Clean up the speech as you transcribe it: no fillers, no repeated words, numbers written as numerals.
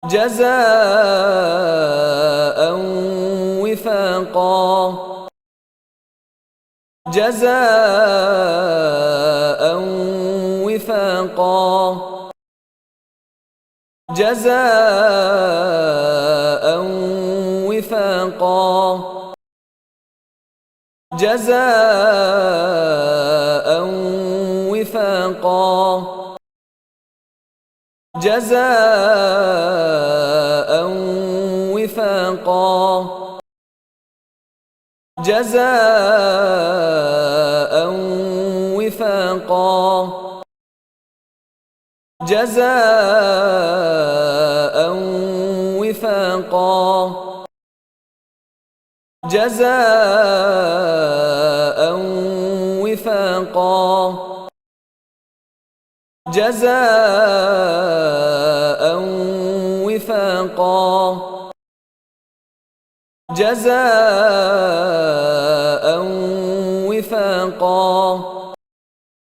جزاء وفاقا جزاء وفاقا جزاء وفاقا جزاء وفاقا جزاء وفاقا جزاء وفاقا جزاء وفاقا جزاء وفاقا جزاء وفاقا جزاء وفاقا